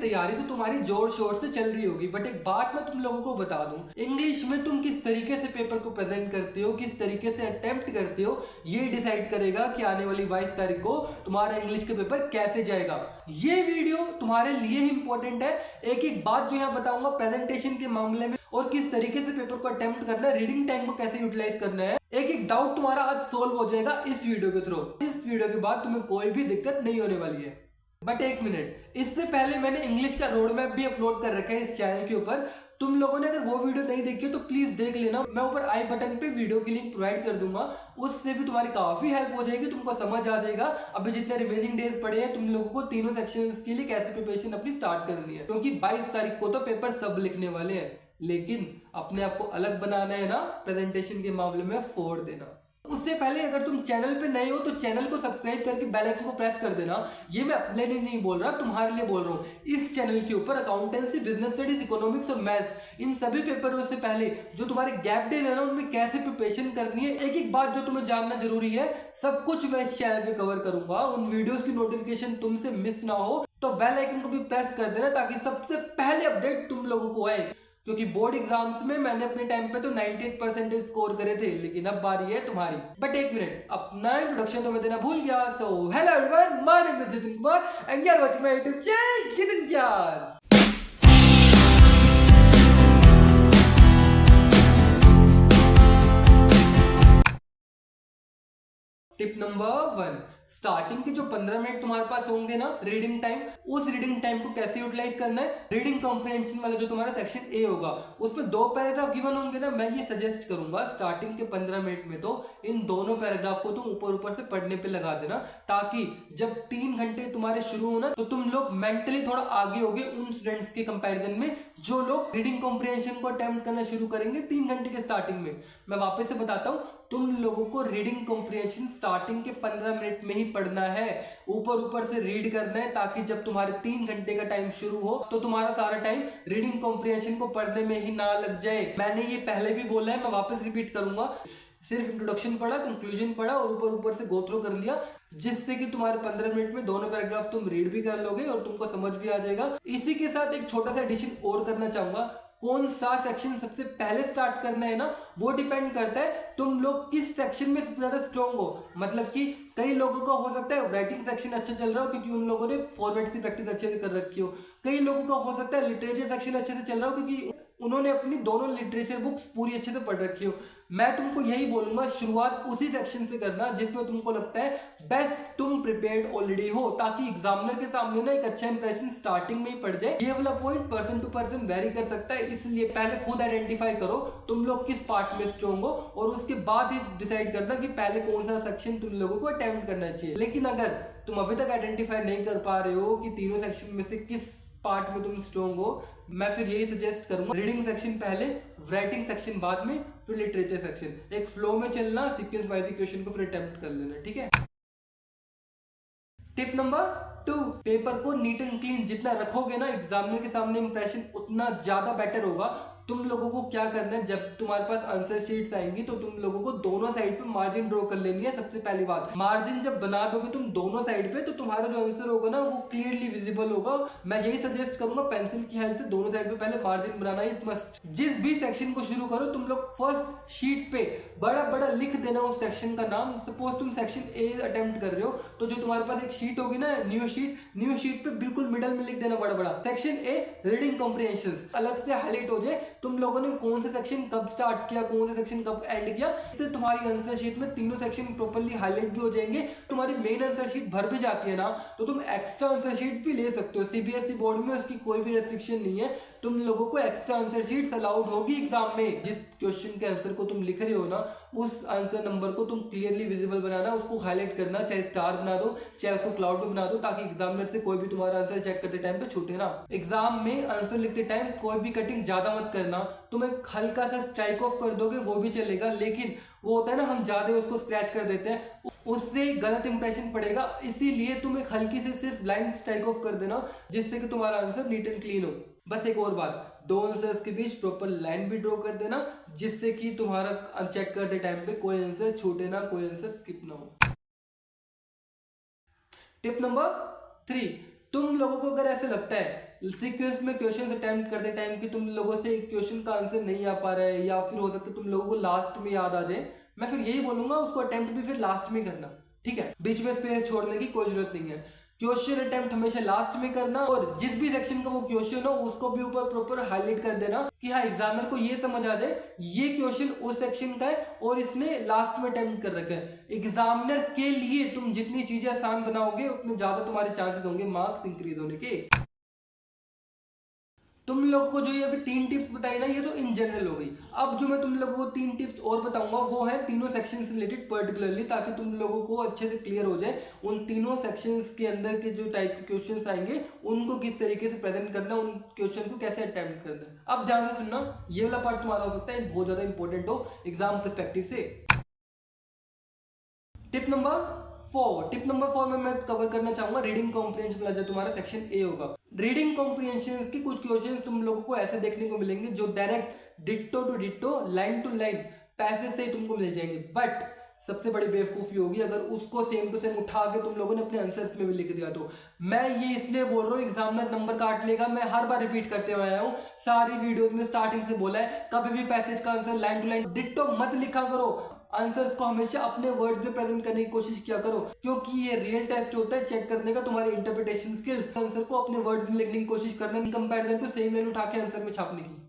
तैयारी तो तुम्हारी जोर शोर से चल रही होगी, बट एक बात मैं तुम लोगों को बता दूं, इंग्लिश में तुम किस तरीके से पेपर को प्रेजेंट करते हो, किस तरीके से अटेम्प्ट करते हो, ये डिसाइड करेगा कि आने वाली 22 तारीख को तुम्हारा इंग्लिश का पेपर कैसे जाएगा। ये वीडियो तुम्हारे लिए ही इंपॉर्टेंट है। एक एक बात जो यहाँ बताऊंगा प्रेजेंटेशन के मामले में, और किस तरीके से पेपर को अटेम्प्ट करना है, रीडिंग टाइम को कैसे यूटिलाइज करना है, एक एक डाउट तुम्हारा आज सोल्व हो जाएगा इस वीडियो के थ्रू। इस वीडियो के बाद तुम्हें कोई भी दिक्कत नहीं होने वाली है। बट एक मिनट, इससे पहले मैंने इंग्लिश का रोड मैप भी अपलोड कर रखा है इस चैनल के ऊपर। तुम लोगों ने अगर वो वीडियो नहीं देखी तो प्लीज देख लेना। मैं ऊपर आई बटन पे वीडियो की लिंक प्रोवाइड कर दूंगा, उससे भी तुम्हारी काफी हेल्प हो जाएगी, तुमको समझ आ जाएगा अभी जितने रिमेनिंग डेज पड़े हैं तुम लोगों को तीनों सेक्शंस के लिए कैसे प्रिपरेशन अपनी स्टार्ट करनी है। क्योंकि 22 तारीख को तो पेपर सब लिखने वाले हैं, लेकिन अपने आप को अलग बनाना है ना, प्रेजेंटेशन के मामले में फोड़ देना। उससे पहले अगर तुम चैनल पे नए हो तो चैनल को सब्सक्राइब करके बेल आइकन को प्रेस कर देना। ये मैं अपने लिए नहीं बोल रहा, तुम्हारे लिए बोल रहा हूँ। इस चैनल के ऊपर अकाउंटेंसी, बिजनेस स्टडीज, इकोनॉमिक्स और मैथ्स, इन सभी पेपरों से पहले जो तुम्हारे गैप डेज है ना, उनमें कैसे प्रिपरेशन करनी है, एक एक बात जो तुम्हें जानना जरूरी है, सब कुछ मैं इस चैनल पे कवर करूंगा। उन वीडियोस की नोटिफिकेशन तुमसे मिस ना हो तो बेल आइकन को भी प्रेस कर देना, ताकि सबसे पहले अपडेट तुम लोगों को आए। क्योंकि बोर्ड एग्जाम्स में मैंने अपने टाइम पे तो 98% स्कोर करे थे, लेकिन अब बारी है तुम्हारी। बट एक मिनट, अपना इंट्रोडक्शन तो मैं देना भूल गया। So hello everyone, my name is Jitin Kumar and you are watching my YouTube channel Jitin क्यार। टिप नंबर 1, स्टार्टिंग के जो 15 मिनट तुम्हारे पास होंगे ना रीडिंग टाइम, उस रीडिंग टाइम को कैसे यूटिलाइज करना है। रीडिंग कॉम्प्रिहेंशन वाला जो तुम्हारा सेक्शन ए होगा, उसमें 2 पैराग्राफ गिवन होंगे ना। मैं ये सजेस्ट करूंगा स्टार्टिंग के 15 मिनट में तो इन दोनों पैराग्राफ को तुम ऊपर ऊपर से पढ़ने पे लगा देना, ताकि जब 3 घंटे तुम्हारे शुरू हो ना तो तुम लोग मेंटली थोड़ा आगे होगे उन स्टूडेंट्स के कंपैरिजन में जो लोग रीडिंग कॉम्प्रिहेंशन को अटेम्प्ट करना शुरू करेंगे 3 घंटे के स्टार्टिंग में। मैं वापस से बताता हूँ, तुम लोगों को रीडिंग कॉम्प्रिहेंशन स्टार्टिंग के 15 मिनट में ही पढ़ना है, ऊपर ऊपर से रीड करना है, ताकि जब तुम्हारे 3 घंटे का टाइम शुरू हो तो तुम्हारा सारा टाइम रीडिंग कॉम्प्रिहेंशन को पढ़ने में ही ना लग जाए। मैंने ये पहले भी बोला है, मैं वापस रिपीट करूंगा। सिर्फ इंट्रोडक्शन पढ़ा, कंक्लूजन पढ़ा और ऊपर ऊपर से गो थ्रू कर लिया, जिससे कि तुम्हारे 15 मिनट में दोनों पैराग्राफ तुम रीड भी कर लोगे और तुमको समझ भी आ जाएगा। इसी के साथ एक छोटा सा एडिशन और करना चाहूंगा। कौन सा सेक्शन सबसे पहले स्टार्ट करना है ना, वो डिपेंड करता है तुम लोग किस सेक्शन में सबसे ज्यादा स्ट्रॉन्ग हो। मतलब कि कई लोगों का हो सकता है राइटिंग सेक्शन अच्छा चल रहा हो क्योंकि उन लोगों ने फॉर्मेट्स की प्रैक्टिस अच्छे से कर रखी हो। कई लोगों का हो सकता है लिटरेचर सेक्शन अच्छे से चल रहा हो क्योंकि उन्होंने अपनी दोनों लिटरेचर बुक्स पूरी अच्छे से पढ़ रखी हो। मैं तुमको यही बोलूंगा, शुरुआत उसी सेक्शन से करना जिसमें तुमको लगता है बेस्ट तुम प्रिपेयर्ड ऑलरेडी हो, ताकि एग्जामिनर के सामने ना एक अच्छा इंप्रेशन स्टार्टिंग में ही पड़ जाए। ये वाला point person to person vary कर सकता है, इसलिए पहले खुद आइडेंटिफाई करो तुम लोग किस पार्ट में स्ट्रॉन्ग हो, और उसके बाद ही डिसाइड करना कि पहले कौन सा सेक्शन तुम लोगों को अटेम्प्ट करना चाहिए। लेकिन अगर तुम अभी तक आइडेंटिफाई नहीं कर पा रहे हो कि तीनों सेक्शन में से किस पार्ट में तुम स्ट्रॉन्ग हो, मैं फिर यही सजेस्ट करूंगा, रीडिंग सेक्शन पहले, राइटिंग सेक्शन बाद में, फिर लिटरेचर सेक्शन। एक फ्लो में चलना, सीक्वेंस वाइज क्वेश्चन को फिर अटेम्प्ट कर लेना, ठीक है। टिप नंबर 2, पेपर को नीट एंड क्लीन जितना रखोगे ना एग्जामिनर के सामने इंप्रेशन उतना ज्यादा बेटर होगा। तुम लोगों को क्या करना है, जब तुम्हारे पास आंसर शीट्स आएंगी तो तुम लोगों को दोनों साइड पे मार्जिन ड्रॉ कर लेनी है। सबसे पहली बात, मार्जिन जब बना दोगे तुम दोनों साइड पे तो तुम्हारा जो आंसर होगा ना वो क्लियरली विजिबल होगा। मैं यही सजेस्ट करूंगा पेंसिल की हेल्प से दोनों साइड पे पहले मार्जिन बनाना इज मस्ट। जिस भी सेक्शन को शुरू करो तुम लोग फर्स्ट शीट पे बड़ा बड़ा लिख देना उस सेक्शन का नाम। सपोज तुम सेक्शन ए अटेम्प्ट कर रहे हो तो जो तुम्हारे पास एक शीट होगी ना, न्यू शीट पे बिल्कुल मिडल में लिख देना बड़ा बड़ा सेक्शन ए रीडिंग कॉम्प्रिहेंशन, अलग से हाईलाइट हो जाए तुम लोगों ने कौन सा सेक्शन कब स्टार्ट किया, कौन सा सेक्शन कब एंड किया। इससे तुम्हारी आंसर शीट में तीनों सेक्शन प्रॉपर्ली हाईलाइट भी हो जाएंगे। तुम्हारी मेन आंसर शीट भर भी जाती है ना तो तुम एक्स्ट्रा आंसर शीट भी ले सकते हो। सीबीएसई बोर्ड में उसकी कोई भी रेस्ट्रिक्शन नहीं है, तुम लोगों को एक्स्ट्रा आंसर शीट्स अलाउड होगी एग्जाम में। जिस क्वेश्चन के आंसर को तुम लिख रहे हो ना, उस आंसर नंबर को तुम क्लियरली विजिबल बनाना, उसको हाईलाइट करना, चाहे स्टार बना दो चाहे उसको क्लाउड में बना दो, ताकि एग्जामिनर से कोई भी तुम्हारा आंसर चेक करते टाइम पे छूटे ना। एग्जाम में आंसर लिखते टाइम कोई भी कटिंग ज्यादा मत करना। तुम एक हल्का सा स्ट्राइक ऑफ कर दोगे वो भी चलेगा, लेकिन वो होता है ना हम ज्यादा उसको स्क्रैच कर देते हैं, उससे गलत इंप्रेशन पड़ेगा। इसीलिए तुम एक हल्की से सिर्फ लाइन स्ट्राइक ऑफ कर देना, जिससे कि तुम्हारा आंसर नीट एंड क्लीन हो। बस एक और बात, दो आंसर्स के बीच प्रॉपर लाइन भी ड्रॉ कर देना, जिससे कि तुम्हारा चेक करते टाइम पे कोई आंसर छूटे ना, कोई आंसर स्किप ना हो। टिप नंबर 3, तुम लोगों को अगर ऐसे लगता है सीक्वेंस में क्वेश्चन अटेम्प्ट करते टाइम कि तुम लोगों से क्वेश्चन का आंसर नहीं आ पा रहा है, या फिर हो सकता है तुम लोगों को लास्ट में याद आ जाए, मैं फिर यही बोलूंगा उसको अटेम्प्ट भी फिर लास्ट में करना, ठीक है। बीच में स्पेस छोड़ने की कोई जरूरत नहीं है। क्वेश्चन अटेम्प्ट हमेशा लास्ट में करना, और जिस भी सेक्शन का वो क्वेश्चन हो उसको भी ऊपर प्रॉपर हाईलाइट कर देना कि हाँ एग्जामिनर को ये समझ आ जाए ये क्वेश्चन उस सेक्शन का है और इसने लास्ट में अटेम्प्ट कर रखा है। एग्जामिनर के लिए तुम जितनी चीजें आसान बनाओगे उतने ज्यादा तुम्हारे चांसेस होंगे मार्क्स इंक्रीज होने के। तुम लोगों को जो ये अभी 3 टिप्स बताई ना, ये तो इन जनरल हो गई। अब जो मैं तुम लोगों को 3 टिप्स और बताऊंगा वो है तीनों सेक्शन से रिलेटेड पर्टिकुलरली, ताकि तुम लोगों को अच्छे से क्लियर हो जाए उन तीनों सेक्शंस के अंदर के जो टाइप के क्वेश्चंस आएंगे उनको किस तरीके से प्रेजेंट करना, उन क्वेश्चन को कैसे अटेम्प्ट करना है। अब ध्यान से सुनना, ये वाला पार्ट तुम्हारा हो सकता है बहुत ज्यादा इंपॉर्टेंट हो एग्जाम परस्पेक्टिव से। टिप नंबर 4 में मैं कवर करना चाहूंगा रीडिंग कॉम्प्रिहेंशन वाला, जो तुम्हारा सेक्शन ए होगा। रीडिंग कॉम्प्रिहेंशन के कुछ क्वेश्चन तुम लोगों को ऐसे देखने को मिलेंगे जो direct ditto to ditto line to line passage से तुमको मिल जाएंगे, बट सबसे बड़ी बेवकूफी होगी अगर उसको सेम टू सेम उठा के तुम लोगों ने अपने आंसर्स में भी लिख दिया तो। मैं ये इसलिए बोल रहा हूँ एग्जामिनर नंबर काट लेगा, मैं हर बार रिपीट करते हुए आया हूँ, सारी वीडियोस में स्टार्टिंग से बोला है कभी भी पैसेज का answer line to line ditto मत लिखा करो। आंसर्स को हमेशा अपने वर्ड्स में प्रेजेंट करने की कोशिश किया करो, क्योंकि ये रियल टेस्ट होता है चेक करने का तुम्हारे इंटरप्रिटेशन स्किल्स। आंसर को अपने वर्ड्स में लिखने की कोशिश करना in comparison to same line उठा के आंसर में छापने की।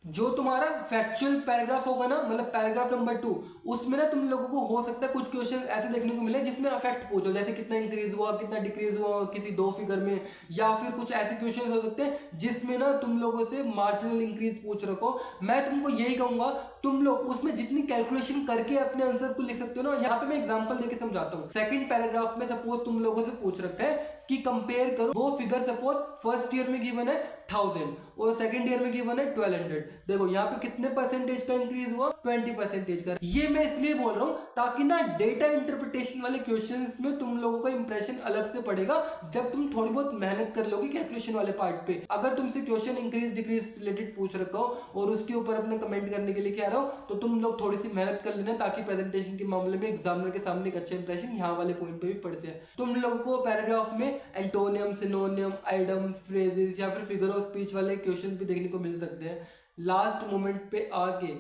जो तुम्हारा फैक्चुअल पैराग्राफ होगा ना, मतलब पैराग्राफ नंबर 2, उसमें ना तुम लोगों को हो सकता है कुछ क्वेश्चन ऐसे देखने को मिले जिसमें अफेक्ट पूछो, जैसे कितना इंक्रीज हुआ कितना डिक्रीज हुआ किसी 2 फिगर में, या फिर कुछ ऐसे क्वेश्चन हो सकते हैं जिसमें ना तुम लोगों से मार्जिनल इंक्रीज पूछ रखो। मैं तुमको यही कहूंगा तुम लोग उसमें जितनी कैलकुलेशन करके अपने आंसर्स को लिख सकते हो ना, यहाँ पे मैं एग्जांपल देके समझाता हूँ। सेकंड पैराग्राफ में सपोज तुम लोगों से पूछ रखा है कि कंपेयर करो वो फिगर, सपोज फर्स्ट ईयर में गिवन है 1000 और सेकंड ईयर में गिवन है 1200। देखो यहाँ पे कितने परसेंटेज का इंक्रीज हुआ, 20% का। ये मैं इसलिए बोल रहा हूँ ताकि ना डेटा इंटरप्रिटेशन वाले क्वेश्चंस में तुम लोगों का इंप्रेशन अलग से पड़ेगा जब तुम थोड़ी बहुत मेहनत कर लोगे कैलकुलेशन वाले पार्ट पे। अगर तुमसे क्वेश्चन इंक्रीज डिक्रीज रिलेटेड पूछ रखा हो और उसके ऊपर अपने कमेंट करने के लिए कह रहा हो, तो तुम लोग थोड़ी सी मेहनत कर लेना ताकि प्रेजेंटेशन के मामले में एग्जामिनर के सामने एक अच्छा इंप्रेशन यहाँ वाले पॉइंट पे भी पड़ जाए। तुम लोगों को पैराग्राफ में एंटोनियम, सिनोनियम, आइडम्स, फ्रेजेस या फिर फिगर ऑफ स्पीच वाले क्वेश्चन भी देखने को मिल सकते हैं। लास्ट मोमेंट पे आके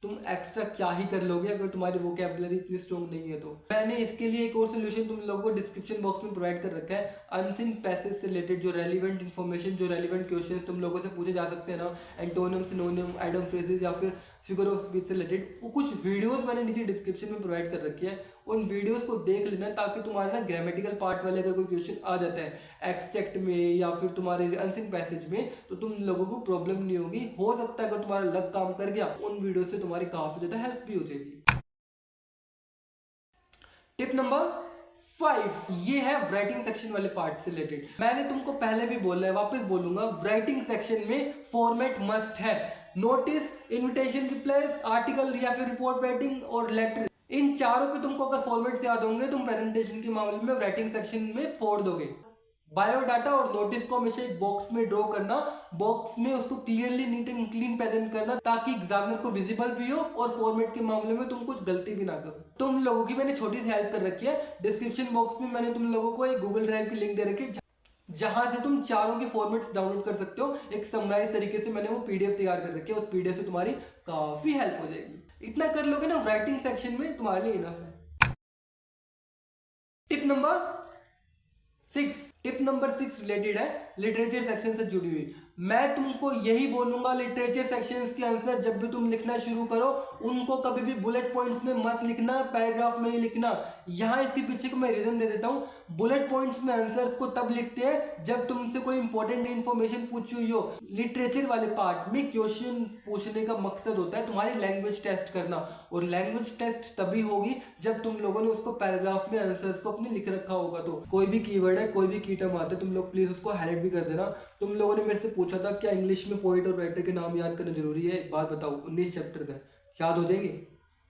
तुम एक्स्ट्रा क्या ही कर लोगे अगर तुम्हारी वोकैबुलरी इतनी स्ट्रॉन्ग नहीं है तो। मैंने इसके लिए एक और सोल्यूशन तुम लोगों को डिस्क्रिप्शन बॉक्स में प्रोवाइड कर रखा है। अनसीन पैसेज से रिलेटेड जो रेलिवेंट इन्फॉर्मेशन, जो रेलिवेंट क्वेश्चन तुम लोगों से पूछे जा सकते हैं ना, एंटोनियम, सिनोनियम, आइडम, फ्रेजेस या फिर फिगर ऑफ स्पीच से रिलेटेड, वो कुछ वीडियोस मैंने नीचे डिस्क्रिप्शन में प्रोवाइड कर रखी है। उन वीडियोस को देख लेना ताकि तुम्हारे ना ग्रामेटिकल पार्ट वाले अगर कोई क्वेश्चन आ जाता है एक्सट्रैक्ट में या फिर तुम्हारे अनसीन पैसेज में, तो तुम लोगों को प्रॉब्लम नहीं होगी। हो सकता है अगर तुम्हारा लक काम कर गया, उन वीडियो से तुम्हारी काफी ज्यादा हेल्प भी हो जाएगी। टिप नंबर 5, ये है राइटिंग सेक्शन वाले पार्ट से रिलेटेड। मैंने तुमको पहले भी बोला है, वापस बोलूंगा, राइटिंग सेक्शन में फॉर्मेट मस्ट है। नोटिस, इनविटेशन, रिप्लाईज, आर्टिकल या फिर रिपोर्ट राइटिंग और लेटर, इन चारों के तुमको अगर फॉर्मेट से याद होंगे तुम प्रेजेंटेशन के मामले में राइटिंग सेक्शन में फोड़ दोगे। बायोडाटा और नोटिस को हमेशा एक बॉक्स में ड्रॉ करना, बॉक्स में उसको clearly neat and clean present करना ताकि एग्जामिनर को विजिबल भी हो और फॉर्मेट के मामले में तुम कुछ गलती भी ना करो। तुम लोगों की मैंने छोटी सी हेल्प कर रखी है, डिस्क्रिप्शन बॉक्स में मैंने तुम लोगों को एक गूगल ड्राइव की लिंक दे रखी है जहां से तुम चारों के फॉर्मेट्स डाउनलोड कर सकते हो। एक समराइज तरीके से मैंने वो पीडीएफ तैयार कर रखी है, उस पीडीएफ से तुम्हारी काफी हेल्प हो जाएगी। इतना कर लोगे ना राइटिंग सेक्शन में, तुम्हारे लिए इनफ है। टिप नंबर 6 रिलेटेड है लिटरेचर सेक्शन से जुड़ी हुई। मैं तुमको यही बोलूंगा, लिटरेचर सेक्शंस के आंसर जब भी तुम लिखना शुरू करो उनको कभी भी बुलेट पॉइंट्स में मत लिखना, पैराग्राफ में ही लिखना। यहाँ इसके पीछे को मैं रीजन दे देता हूँ। बुलेट पॉइंट्स में आंसर्स को तब लिखते हैं जब तुमसे कोई इंपॉर्टेंट इन्फॉर्मेशन पूछी हुई हो। लिटरेचर वाले पार्ट में क्वेश्चन पूछने का मकसद होता है तुम्हारी लैंग्वेज टेस्ट करना, और लैंग्वेज टेस्ट तभी होगी जब तुम लोगों ने उसको पैराग्राफ में आंसर्स को अपने लिख रखा होगा। तो कोई भी कीवर्ड है, कोई भी की टर्म आता है, तुम लोग प्लीज उसको हाईलाइट भी कर देना। तुम लोगों ने मेरे से पूछा था क्या इंग्लिश में पोएट और राइटर के नाम याद करना जरूरी है। एक बात बताओ, 19 चैप्टर है, याद हो जाएंगे?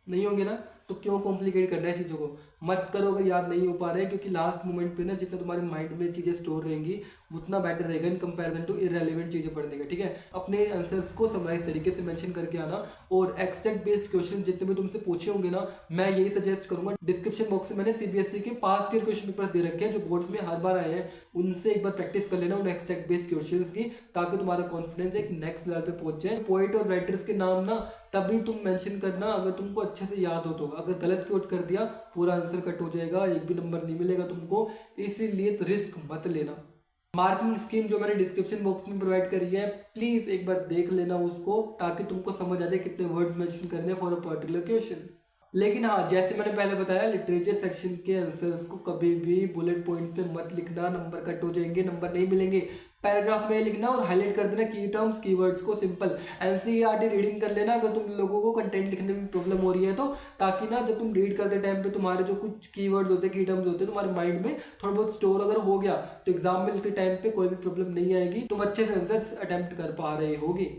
नहीं होंगे ना, तो क्यों कॉम्प्लिकेट करना है चीज़ों को। मत करो अगर याद नहीं हो पा रहे, क्योंकि लास्ट मोमेंट पे ना जितना तुम्हारे माइंड में चीज़ें स्टोर रहेंगी उतना बेटर रहेगा इन कंपैरिजन टू इररेलेवेंट चीज़ें पढ़ने का। ठीक है, अपने आंसर्स को समराइज तरीके से मेंशन करके आना। और एक्सट्रैक्ट बेस्ड क्वेश्चन जितने भी तुमसे पूछे होंगे ना, मैं यही सजेस्ट करूंगा, डिस्क्रिप्शन बॉक्स में मैंने सीबीएसई के पास्ट ईयर क्वेश्चन पेपर दे रखे हैं जो बोर्ड्स में हर बार आए हैं, उनसे एक बार प्रैक्टिस कर लेना उन एक्सट्रैक्ट बेस्ड क्वेश्चंस की, ताकि तुम्हारा कॉन्फिडेंस एक नेक्स्ट लेवल पे पहुंच जाए। पोएट और राइटर्स के नाम ना तभी तुम मेंशन करना अगर तुमको अच्छे से याद हो तो, अगर गलत कोट कर दिया पूरा आंसर कट हो जाएगा, एक भी नंबर नहीं मिलेगा तुमको, इसीलिए तो रिस्क मत लेना। मार्किंग स्कीम जो मैंने डिस्क्रिप्शन बॉक्स में प्रोवाइड करी है, प्लीज एक बार देख लेना उसको, ताकि तुमको समझ आ जाए कितने वर्ड्स मेंशन करने हैं फॉर अ पर्टिकुलर क्वेश्चन। लेकिन हाँ, जैसे मैंने पहले बताया, लिटरेचर सेक्शन के आंसर्स को कभी भी बुलेट पॉइंट पे मत लिखना, नंबर कट हो जाएंगे, नंबर नहीं मिलेंगे। पैराग्राफ में लिखना और हाईलाइट कर देना की टर्म्स कीवर्ड्स को, सिंपल एनसीईआरटी रीडिंग कर लेना अगर तुम लोगों को कंटेंट लिखने में प्रॉब्लम हो रही है तो, ताकि ना जब तुम रीड करते टाइम पे तुम्हारे जो कुछ कीवर्ड्स होते हैं, की टर्म्स होते हैं, तुम्हारे माइंड में थोड़ा बहुत स्टोर अगर हो गया तो एग्जाम में लिखते टाइम पे कोई भी प्रॉब्लम नहीं आएगी, तुम अच्छे से आंसर अटेम्प्ट कर पा रहे होगी।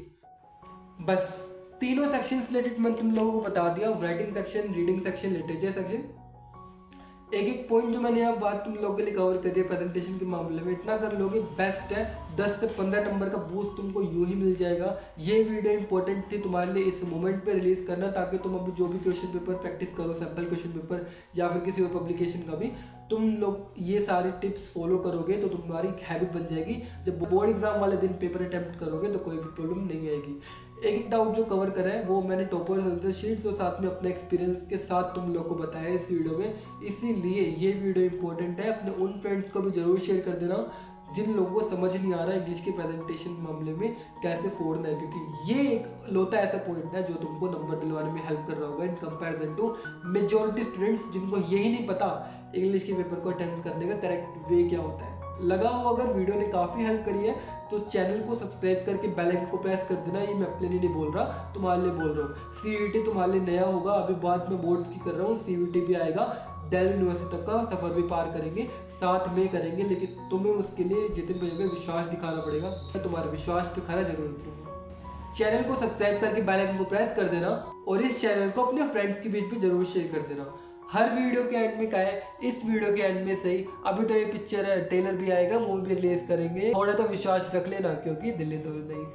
बस तीनों सेक्शंस रिलेटेड मैंने तुम लोगों को बता दिया, writing section, reading section, literature section. एक एक पॉइंट जो मैंने अब बात तुम लोगों के लिए कवर करी है प्रेजेंटेशन के मामले में, इतना कर लोगे बेस्ट है, 10 से 15 नंबर का बूस्ट तुमको यूं ही मिल जाएगा। ये वीडियो इंपॉर्टेंट थी तुम्हारे लिए इस मोमेंट पे रिलीज करना, ताकि तुम अभी जो भी क्वेश्चन पेपर प्रैक्टिस करो, सैम्पल क्वेश्चन पेपर या फिर किसी और पब्लिकेशन का भी, तुम लोग ये सारी टिप्स फॉलो करोगे तो तुम्हारी हैबिट बन जाएगी। जब बोर्ड एग्जाम वाले दिन पेपर अटेम्प्ट करोगे तो कोई भी प्रॉब्लम नहीं आएगी। एक डाउट जो कवर करा है वो मैंने टॉपर्स आंसर शीट्स और साथ में अपने एक्सपीरियंस के साथ तुम लोग को बताया इस वीडियो में, इसीलिए ये वीडियो इंपॉर्टेंट है। अपने उन फ्रेंड्स को भी जरूर शेयर कर देना जिन लोगों को समझ नहीं आ रहा है इंग्लिश के प्रेजेंटेशन मामले में कैसे फोड़ना है, क्योंकि ये एक लौता ऐसा पॉइंट है जो तुमको नंबर दिलवाने में हेल्प कर रहा होगा in comparison to majority students जिनको यही नहीं पता इंग्लिश के पेपर को अटेम्प्ट करने का करेक्ट वे क्या होता है। लगा हो अगर वीडियो ने काफ़ी हेल्प करी है तो चैनल को सब्सक्राइब करके बेल आइकन को प्रेस कर देना। ये मैं अपने लिए नहीं बोल रहा, तुम्हारे लिए बोल रहा हूँ। सीयूईटी तुम्हारे लिए नया होगा, अभी बात में बोर्ड्स की कर रहा हूँ, सीयूईटी भी आएगा, दिल्ली यूनिवर्सिटी तक का सफर भी पार करेंगे, साथ में करेंगे, लेकिन तुम्हें उसके लिए जितने बजे में विश्वास दिखाना पड़ेगा। मैं तुम्हारे विश्वास पे खरा जरूर उतरूंगा। चैनल को सब्सक्राइब करके बेल आइकन को प्रेस कर देना और इस चैनल को अपने फ्रेंड्स के बीच में जरूर शेयर कर देना। हर वीडियो के एंड में क्या है, इस वीडियो के एंड में सही, अभी तो ये पिक्चर ट्रेलर भी आएगा, मूवी भी रिलीज करेंगे, थोड़ा तो विश्वास रख लेना, क्योंकि दिल्ली दूर नहीं।